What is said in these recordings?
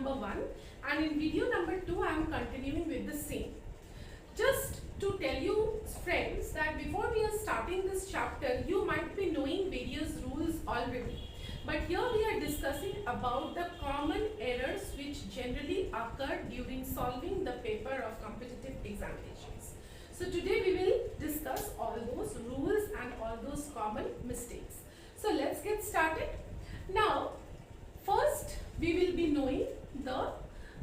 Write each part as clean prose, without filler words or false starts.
number 1, and in video number 2 I am continuing with the same. Just to tell you friends that before we are starting this chapter, you might be knowing various rules already. But here we are discussing about the common errors which generally occur during solving the paper of competitive examinations. So today we will discuss all those rules and all those common mistakes. So let's get started. Now first we will be knowing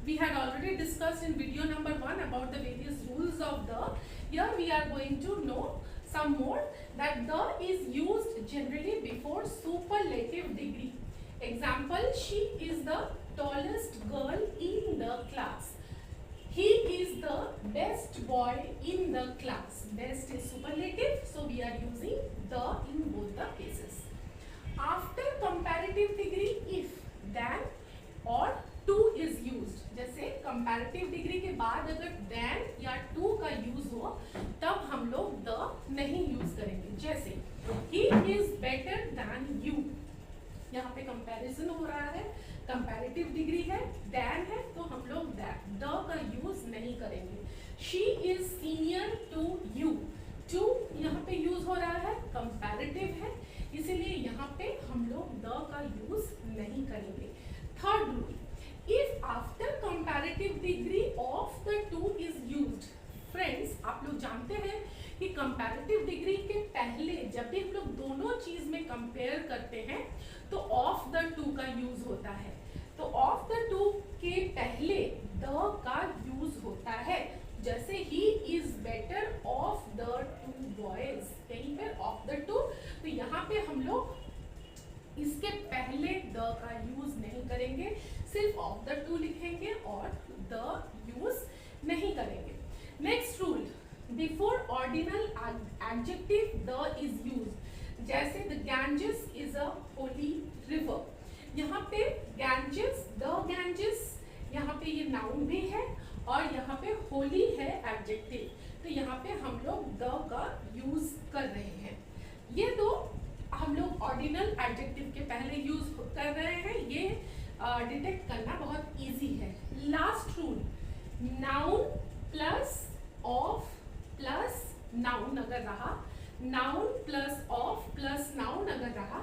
we had already discussed in video number 1 about the various rules of the. Here we are going to know some more, that the is used generally before superlative degree. Example, she is the tallest girl in the class. He is the best boy in the class. Best is superlative, so we are using the in both the cases. After comparative degree, if, then or to is used. जैसे comparative degree के बाद अगर then या to का use हो तब हम लोग the नहीं use करेंगे. जैसे he is better than you. यहाँ पे comparison हो रहा है, comparative degree है, then है, तो हम लोग the का use नहीं करेंगे. She is senior to you. To यहाँ पे use हो रहा है, comparative है, इसीलिए यहाँ पे हम लोग the का use नहीं करेंगे. Third rule, if after comparative degree of the to is used. Friends, आप लोग जानते हैं कि comparative degree के पहले जब भी हम लोग दोनों चीज में compare करते हैं तो of the to का use होता है. तो of the to के पहले the का use होता है. जैसे he is better of the two boys, कहीं पे of the two, तो यहाँ पे हम लोग इसके पहले the का यूज नहीं करेंगे, सिर्फ of the two लिखेंगे और the यूज नहीं करेंगे. Next rule, before ordinal adjective the is used. जैसे the Ganges is a holy river. यहाँ पे Ganges, the Ganges, यहाँ पे ये नाउन भी है और यहाँ पे holy है एडजेक्टिव, तो यहाँ पे हम लोग the का यूज कर रहे हैं. ये दो हम लोग ऑर्डिनल एडजेक्टिव के पहले यूज कर रहे हैं, ये डिटेक्ट करना बहुत इजी है. Last rule, noun plus of plus noun अगर रहा, noun plus of plus noun अगर रहा,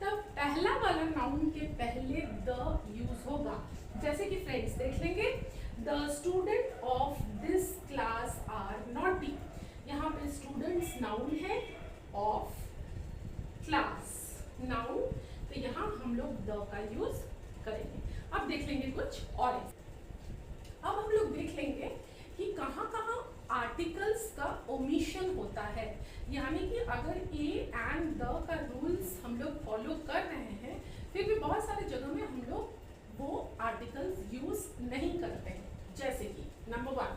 तब पहला वाला नाउन के पहले द यूज होगा. जैसे कि फ्रेंड्स देख लेंगे, the student of this class are naughty. यहाँ पे स्टूडेंट्स नाउन है, ऑफ क्लास नाउन, तो यहाँ हम लोग द का यूज करेंगे. अब देख लेंगे कुछ और. अब हम लोग देख लेंगे कि कहाँ कहाँ आर्टिकल्स का ओमिशन होता है. यानी कि अगर ए एंड द का रूल्स हम लोग फॉलो कर रहे हैं, फिर भी बहुत सारे जगह में हम लोग वो आर्टिकल्स यूज नहीं करते हैं. जैसे कि नंबर 1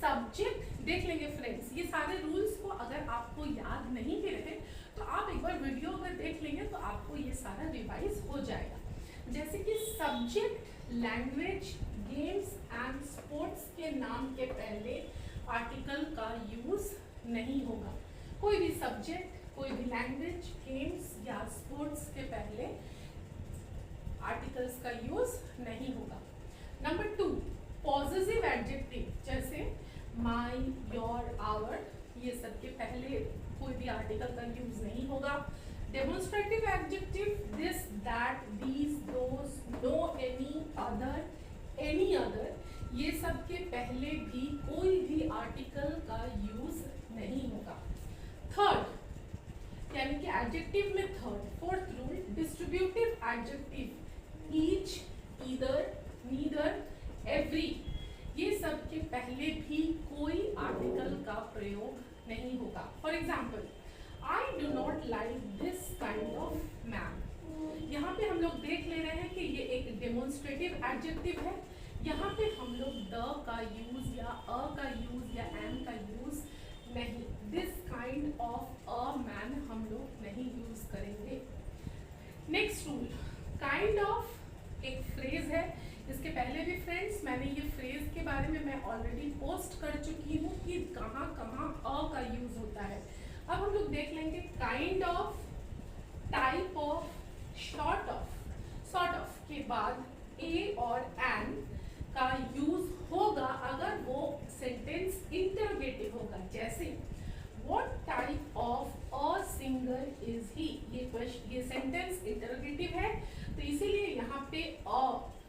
सब्जेक्ट. देख लेंगे फ्रेंड्स, ये सारे रूल्स को अगर आपको याद नहीं भी रहे तो आप एक बार वीडियो अगर देख लेंगे तो आपको ये सारा रिवाइज हो जाएगा. जैसे कि subject, language, games and sports के नाम के पहले आर्टिकल का यूज नहीं होगा. कोई भी सब्जेक्ट, कोई भी लैंग्वेज, गेम्स या स्पोर्ट्स के पहले आर्टिकल्स का यूज नहीं होगा. नंबर 2 पॉजिटिव एडजेक्टिव, जैसे माई, योर, आवर, ये सब के पहले कोई भी आर्टिकल का यूज नहीं होगा. Demonstrative adjective, this, that, these, those, no, any other, ये सब के पहले भी कोई भी आर्टिकल का यूज नहीं होगा. थर्ड, यानी कि एडजेक्टिव में third. Fourth rule, distributive adjective, each, either, neither, every, ये सब के पहले भी कोई आर्टिकल का प्रयोग नहीं होगा. For example, I do not like this kind of man. यहाँ पे हम लोग देख ले रहे हैं कि ये एक डेमोन्स्ट्रेटिव एडजेक्टिव है. यहाँ पे हम लोग द का यूज या अ का यूज या एम का यूज नहीं, this kind of a man हम लोग नहीं यूज करेंगे. नेक्स्ट रूल, काइंड ऑफ एक फ्रेज है. इसके पहले भी फ्रेंड्स मैंने ये फ्रेज के बारे में मैं ऑलरेडी पोस्ट कर चुकी हूँ कि कहाँ कहाँ अ का यूज होता है. अब हम लोग देख लेंगे kind of, type of, short of. Sort of के बाद ए और एन का यूज होगा अगर वो सेंटेंस इंटरोगेटिव होगा। जैसे what type of a singer is he, ये सेंटेंस इंटरोगेटिव है, तो इसीलिए यहाँ पे अ,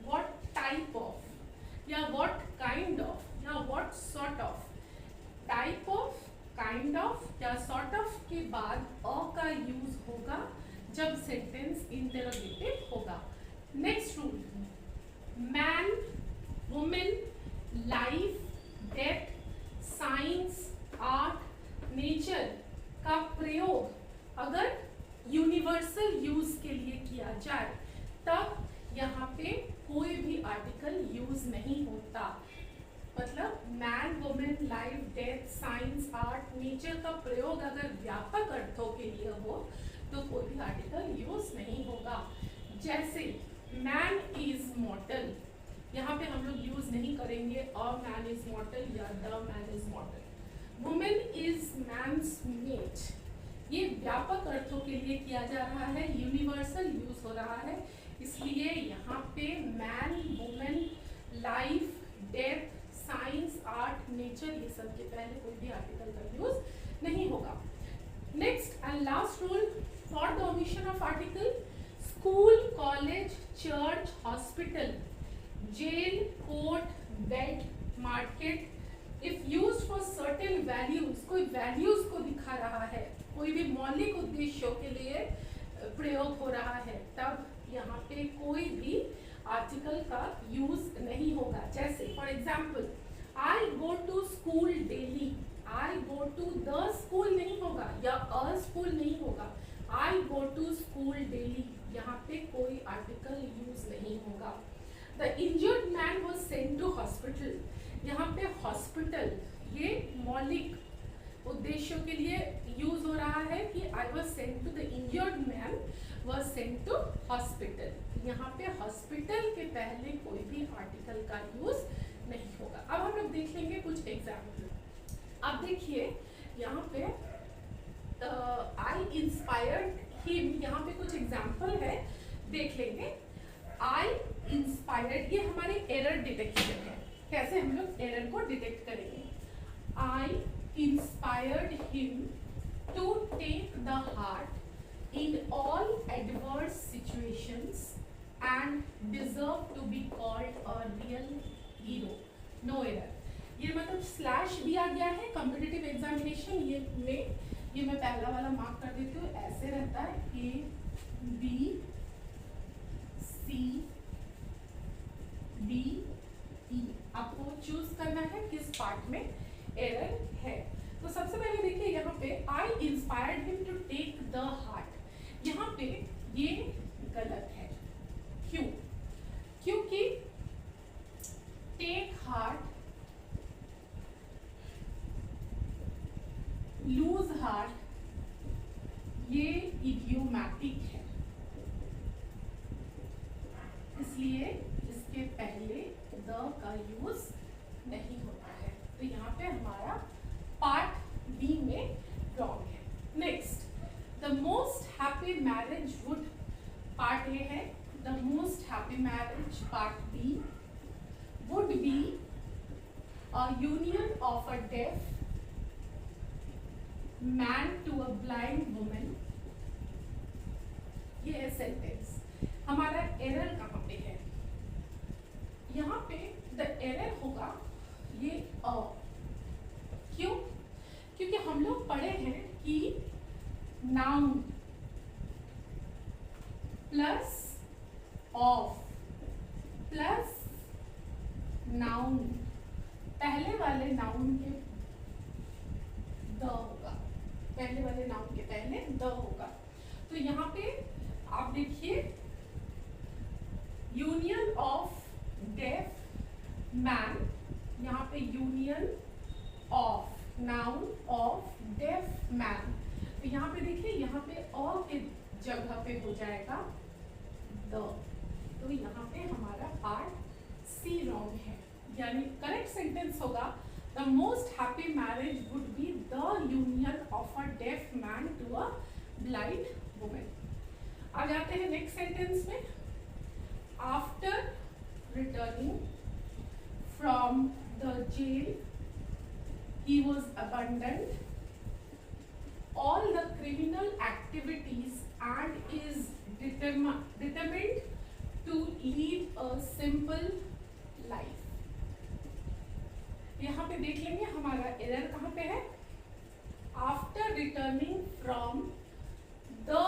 व्हाट टाइप ऑफ या व्हाट काइंड ऑफ या what sort of, type of, kind of या सॉर्ट ऑफ के बाद अ का यूज होगा जब सेंटेंस इंटरोगेटिव होगा। Next rule, man, women, life, death, science, art, nature का प्रयोग अगर यूनिवर्सल यूज के लिए किया जाए तब यहाँ पे कोई भी आर्टिकल यूज नहीं होता। मतलब man, women, life, death, science, art, nature का प्रयोग अगर व्यापक अर्थों के लिए हो तो कोई भी आर्टिकल यूज नहीं होगा। जैसे मैन इज मॉर्टल, यहाँ पे हम लोग यूज नहीं करेंगे अ मैन इज मॉर्टल या the man is mortal. Women is man's mate, ये व्यापक अर्थों के लिए किया जा रहा है, यूनिवर्सल यूज हो रहा है, इसलिए यहाँ पे man, women, life, death, science, art, nature, ये सब के पहले कोई भी आर्टिकल का यूज नहीं होगा। Next and last rule for the omission of article, school, college, church, hospital, jail, court, bed, market, if used for certain values, कोई वैल्यूज को दिखा रहा है, कोई भी मौलिक उद्देश्यों के लिए प्रयोग हो रहा है, तब यहाँ पे कोई भी आर्टिकल का यूज नहीं होगा। जैसे for example I go to school daily, I go to the school नहीं होगा या अ स्कूल नहीं होगा, I go to school daily, यहाँ पे कोई आर्टिकल यूज नहीं होगा। The injured man was sent to hospital, यहाँ पे हॉस्पिटल ये मौलिक उद्देश्यों के लिए यूज हो रहा है कि I was sent to the injured man was sent to hospital, यहाँ पे हॉस्पिटल के पहले कोई भी आर्टिकल का यूज नहीं होगा। अब हम लोग देख लेंगे कुछ एग्जाम्पल। अब देखिए यहाँ पे आई इंस्पायर्ड हिम, यहाँ पे कुछ एग्जाम्पल है, देख लेंगे। आई इंस्पायर्ड, ये हमारे एरर डिटेक्शन है, कैसे हम लोग एरर को डिटेक्ट करेंगे। I inspired him to take the heart in all adverse situations and deserve to be called a real hero, no error. ये मतलब स्लैश दिया गया है कॉम्पिटिटिव एग्जामिनेशन ये मैं पहला वाला मार्क कर देती हूँ, ऐसे रहता है A B C D E, आपको चूज करना है किस पार्ट में एरर है। तो सबसे पहले देखिए यहाँ पे I inspired him to take the heart, यहाँ पे ये गलत है। क्यों? क्योंकि टेक हार्ट, लूज हार्ट, ये इडियोमैटिक है, इसलिए इसके पहले द का यूज नहीं होता है, तो यहाँ पे हमारा पार्ट बी में रॉन्ग है। Next, the most happy marriage would, part A है, the most happy marriage part B would be a union of a deaf man to a blind woman, ये है सेंटेंस। हमारा एरर कहाँ पे है? यहाँ पे द एरर होगा ये अ, क्यों? क्योंकि हम लोग पढ़े हैं कि noun plus of plus noun, पहले वाले नाउन के द होगा, पहले वाले नाउन के पहले द होगा। तो यहाँ पे आप देखिए यूनियन ऑफ डेफ मैन, यहाँ पे union of noun of deaf man, तो यहाँ पे देखिए यहाँ पे अ के जगह पे हो जाएगा द, तो यहाँ पे हमारा पार्ट सी रॉन्ग है, यानी करेक्ट सेंटेंस होगा The most happy marriage would be the union of a deaf man to a blind woman. आ जाते हैं नेक्स्ट सेंटेंस में। After from the jail. He was abandoned all the criminal activities and is determined to lead a simple life. यहाँ पे देख लेंगे हमारा error कहाँ पे है. After returning from the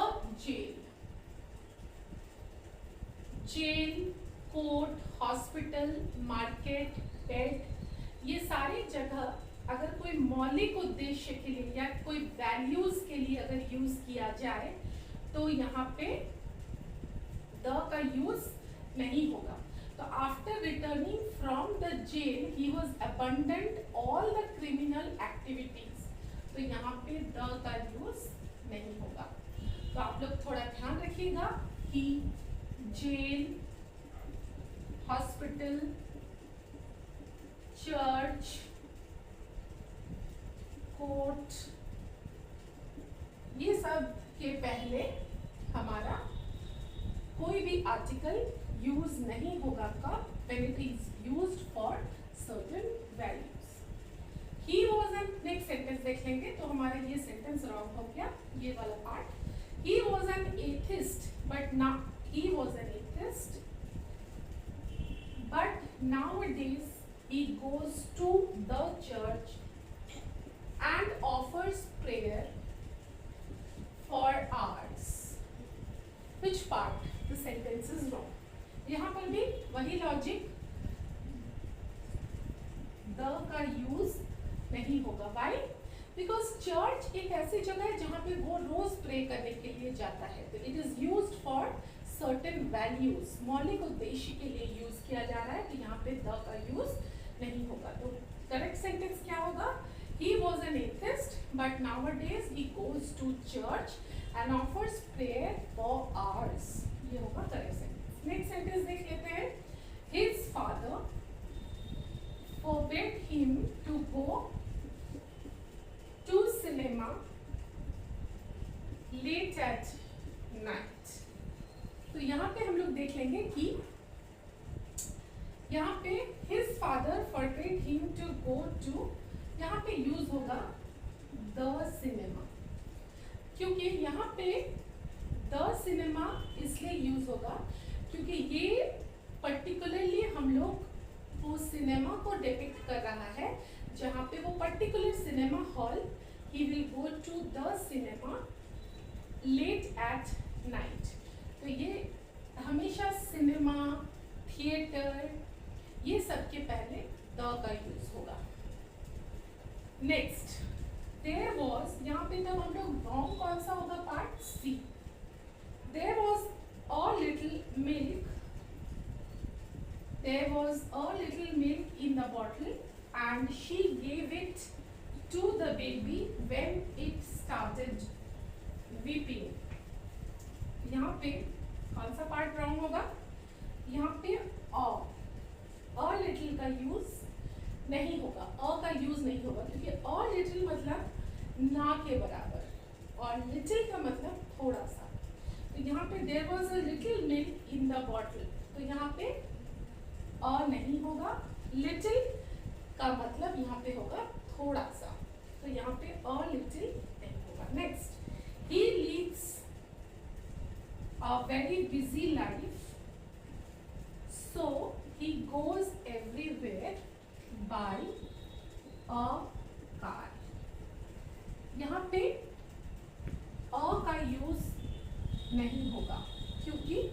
jail, court, hospital, market, bed, ये सारी जगह अगर कोई मौलिक उद्देश्य के लिए या कोई वैल्यूज के लिए अगर यूज किया जाए तो यहाँ पे द का यूज नहीं होगा. तो after returning from the jail he was abundant all the criminal activities. तो यहाँ पे द का यूज नहीं होगा. तो आप लोग थोड़ा ध्यान रखिएगा कि जेल, हॉस्पिटल, चर्च, कोर्ट, ये सब के पहले हमारा कोई भी आर्टिकल यूज नहीं होगा कब, when it is used for certain values. He was an, next sentence देख लेंगे तो हमारा ये सेंटेंस रॉन्ग हो गया, ये वाला part. He was an atheist, but now he was an atheist, but nowadays he goes to the church and offers prayer for hours. Which part? The sentence is wrong. यहाँ पर भी वही logic, the का use नहीं होगा. Why? Because church एक ऐसी जगह है जहाँ पे वो रोज प्रे करने के लिए जाता है. तो it is used for certain values, मौलिक उद्देश्य के लिए यूज किया जा रहा है. तो यहाँ पे द का यूज नहीं होगा. तो करेक्ट सेंटेंस क्या होगा? He was an atheist, but nowadays he goes to church and offers prayer for hours. ये होगा करेक्ट सेंटेंस. नेक्स्ट सेंटेंस देख लेते हैं. His father forbade him to go to cinema late at night. तो यहाँ पे हम लोग देख लेंगे कि यहाँ पे his father forbade him to go to, यहाँ पे यूज होगा the cinema, क्योंकि यहाँ पे the cinema इसलिए यूज होगा क्योंकि ये पर्टिकुलरली हम लोग वो सिनेमा को डिपिक्ट कर रहा है जहाँ पे वो particular cinema hall, he will go to the cinema late at night. तो ये हमेशा सिनेमा, थिएटर, ये सब के पहले द का यूज होगा. नेक्स्ट, देयर वॉज, यहाँ पे तब हम लोग रॉन्ग कौन सा होगा part C. There was a little milk, there was a little milk in the bottle and she gave it to the baby when it started weeping. यहाँ पे कौन सा पार्ट रॉन्ग होगा? यहाँ पे a little का यूज नहीं होगा, अ का यूज नहीं होगा क्योंकि a little मतलब ना के बराबर और little का मतलब थोड़ा सा. तो यहाँ पे there was a little milk in the bottle, तो यहाँ पे और नहीं होगा. लिटिल का मतलब यहाँ पे होगा थोड़ा सा, तो यहाँ पे और लिटिल नहीं होगा. Next, he leads a very busy life, so he goes everywhere by a car. यहाँ पे अ का यूज नहीं होगा क्योंकि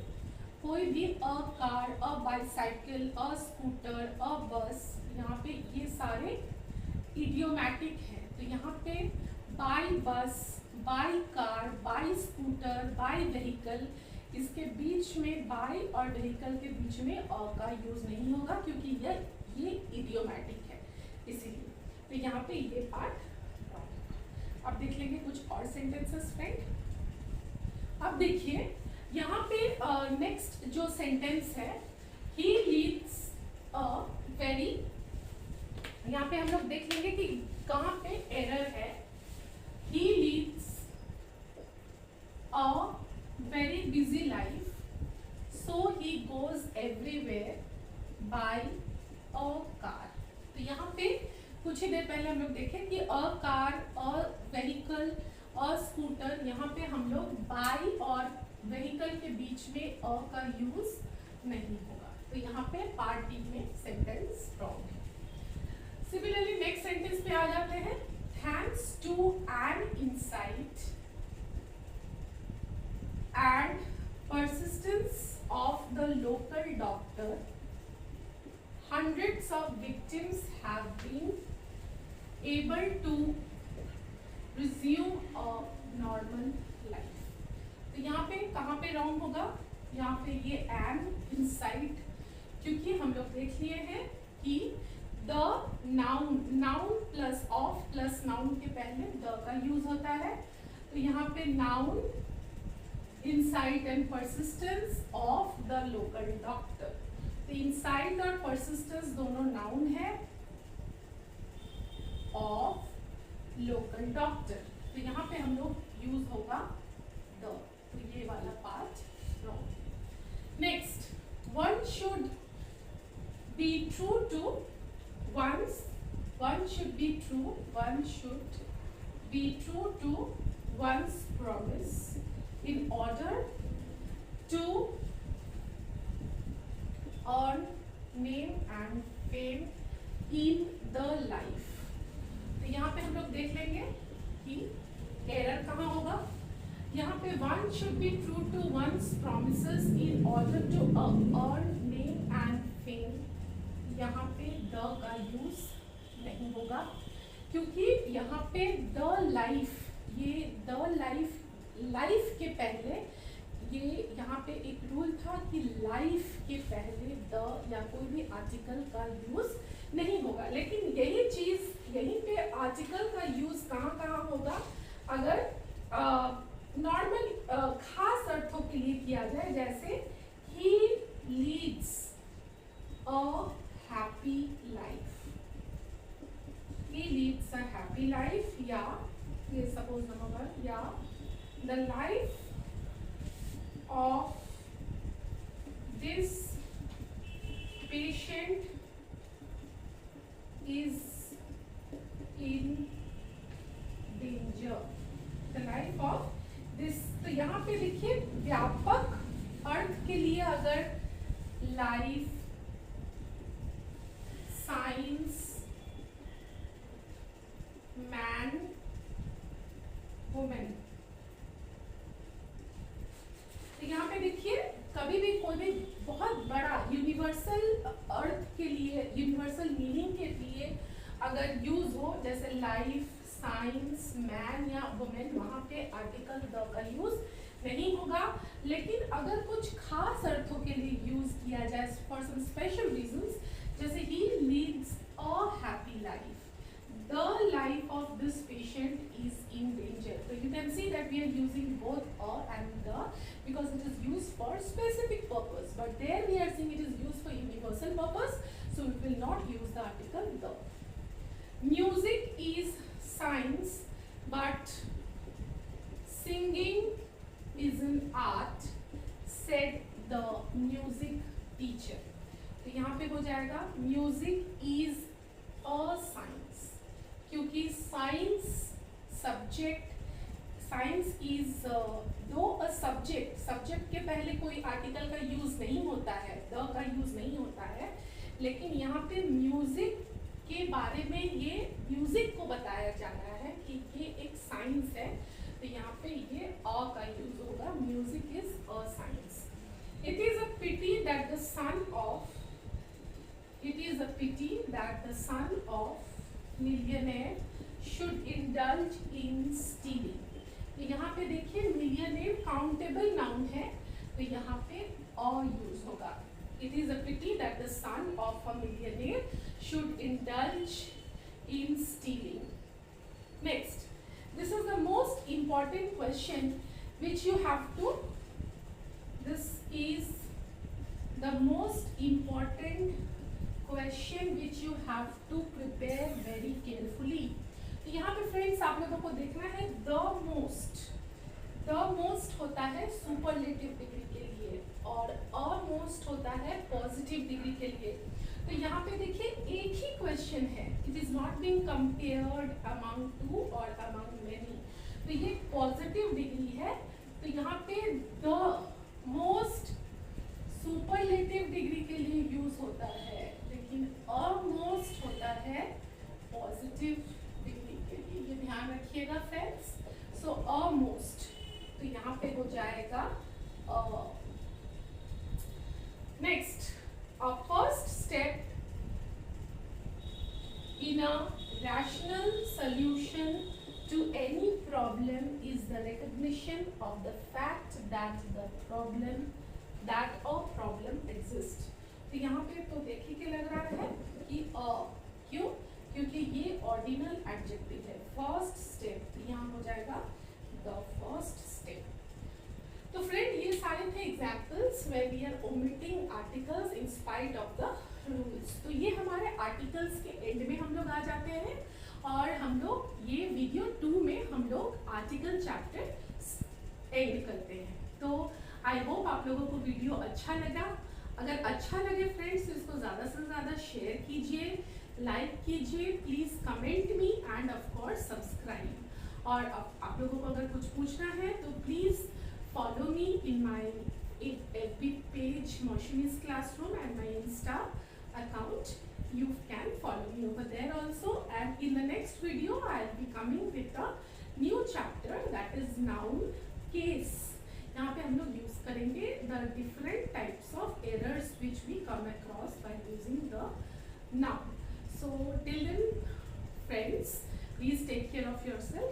कोई भी a car, a bicycle, a scooter, a bus, यहाँ पे ये सारे इडियोमैटिक हैं. तो यहाँ पे by bus, by car, by scooter, by vehicle, इसके बीच में बाय और व्हीकल के बीच में अ का यूज नहीं होगा क्योंकि ये इडियोमैटिक है इसीलिए. तो यहाँ पे ये पार्ट. अब देख लेंगे कुछ और सेंटेंसेस फ्रेंड. अब देखिए यहाँ पे नेक्स्ट जो सेंटेंस है, he leads a very, यहाँ पे हम लोग देख लेंगे कि कहाँ पे एरर है. he leads a very busy life, so he goes everywhere by a car. तो यहाँ पे कुछ ही देर पहले हम लोग देखे कि अ car, a vehicle, a scooter, यहाँ पे हम लोग बाई और व्हीकल के बीच में अ का यूज नहीं होगा। तो यहाँ पे पार्ट डी में सेंटेंस रॉन्ग है। सिमिलरली नेक्स्ट सेंटेंस पे आ जाते हैं। Thanks to an insight and persistence of the local doctor, hundreds of victims have been able to resume a normal life. तो यहाँ पे कहाँ पे रॉन्ग होगा? यहाँ पे ये an insight, क्योंकि हम लोग देख लिए हैं कि the noun plus of plus noun के पहले the का यूज होता है। तो यहाँ पे noun insight and persistence of the local doctor। तो insight और persistence दोनों noun है of local doctor। तो यहाँ पे हम लोग यूज होगा the। तो ये वाला part wrong। Next, one should be true to one's, one should be true to one's promise in order to earn name and fame in the life। तो यहाँ पे हम लोग देख लेंगे कि एरर कहाँ होगा। यहाँ पे one should be true to one's promises in order to earn name and fame, यहाँ पे the का यूज नहीं होगा, क्योंकि यहाँ पे the life, ये the life, लाइफ के पहले, ये यहाँ पे एक रूल था कि लाइफ के पहले द या कोई भी आर्टिकल का यूज नहीं होगा। लेकिन यही चीज यहीं पे आर्टिकल का यूज कहाँ कहाँ होगा? अगर नॉर्मल खास अर्थों के लिए किया जाए, जैसे he leads a happy life, he leads a happy life, या ये सपोज नंबर, या the life of this patient is in danger, the life of this। तो यहाँ पे देखिए व्यापक अर्थ के लिए अगर लाइफ, साइंस, मैन, वुमेन, तो यहाँ पे देखिए कभी भी कोई भी बहुत बड़ा यूनिवर्सल अर्थ के लिए, यूनिवर्सल मीनिंग के लिए अगर यूज हो, जैसे लाइफ, साइंस, मैन या वुमेन, वहाँ पे आर्टिकल द का यूज नहीं होगा। लेकिन अगर कुछ खास अर्थों के लिए यूज किया जाए फॉर सम स्पेशल रीजंस, जैसे he leads a happy life, the life of this patient is in danger। So you can see that we are using both a and the because it is used for specific purpose, but there we are saying it is used for universal purpose, so we will not use the article the। Music is science, but singing is an art, said the music teacher। तो यहाँ पे हो जाएगा music is a science, क्योंकि science subject, science is दो a subject, subject के पहले कोई आर्टिकल का यूज नहीं होता है, द का यूज नहीं होता है, लेकिन यहाँ पे म्यूजिक के बारे में, ये म्यूजिक को बताया जा रहा है कि ये एक साइंस है, तो यहाँ पे ये अ का यूज होगा, music is a science. It is a pity that the son of, it is a pity that the son of millionaire should indulge in stealing। तो यहाँ पे देखिए millionaire काउंटेबल नाउन है, तो यहाँ पे अ यूज होगा। It is a pity that the son of a millionaire should indulge in stealing। Next, this is the most important question which you have to, this is the most important question which you have to prepare very carefully। तो यहाँ पे friends आप लोगों को देखना है the most होता है सुपरलेटिव डिग्री के लिए और a most होता है पॉजिटिव डिग्री के लिए। तो यहाँ पे देखिए एक ही क्वेश्चन है, it is not being compared among two और अमंग मेनी। तो ये पॉजिटिव डिग्री है, तो यहाँ पे द मोस्ट सुपरलेटिव डिग्री के लिए यूज होता है, लेकिन ऑलमोस्ट होता है पॉजिटिव डिग्री के लिए, ये ध्यान रखिएगा फ्रेंड्स। सो ऑलमोस्ट, तो यहाँ पे हो जाएगा next, a first step in a rational solution to any problem is the recognition of the fact that a problem exists। तो यहाँ पे तो देखिए क्या लग रहा है कि क्यों, क्योंकि ये ऑर्डिनल एडजेक्टिव है। फर्स्ट स्टेप, तो यहाँ हो जाएगा द फर्स्ट स्टेप। तो फ्रेंड ये सारे थे examples where we are omitting articles in spite of the rules. तो ये हमारे आर्टिकल्स के एंड में हम लोग आ जाते हैं, और हम लोग ये वीडियो 2 में हम लोग आर्टिकल चैप्टर एंड करते हैं। तो आई होप आप लोगों को वीडियो अच्छा लगा। अगर अच्छा लगे फ्रेंड्स तो इसको ज़्यादा से ज़्यादा शेयर कीजिए, लाइक कीजिए, please comment me end of course subscribe. और आप लोगों को अगर कुछ पूछना है तो please follow me in my FB page Moshinis Classroom and my Insta account. You can follow me over there also, and in the next video I'll be coming with a new chapter that is noun case। यहाँ पे हम लोग use करेंगे the different types of errors which we come across by using the noun। So till then friends, please take care of yourself।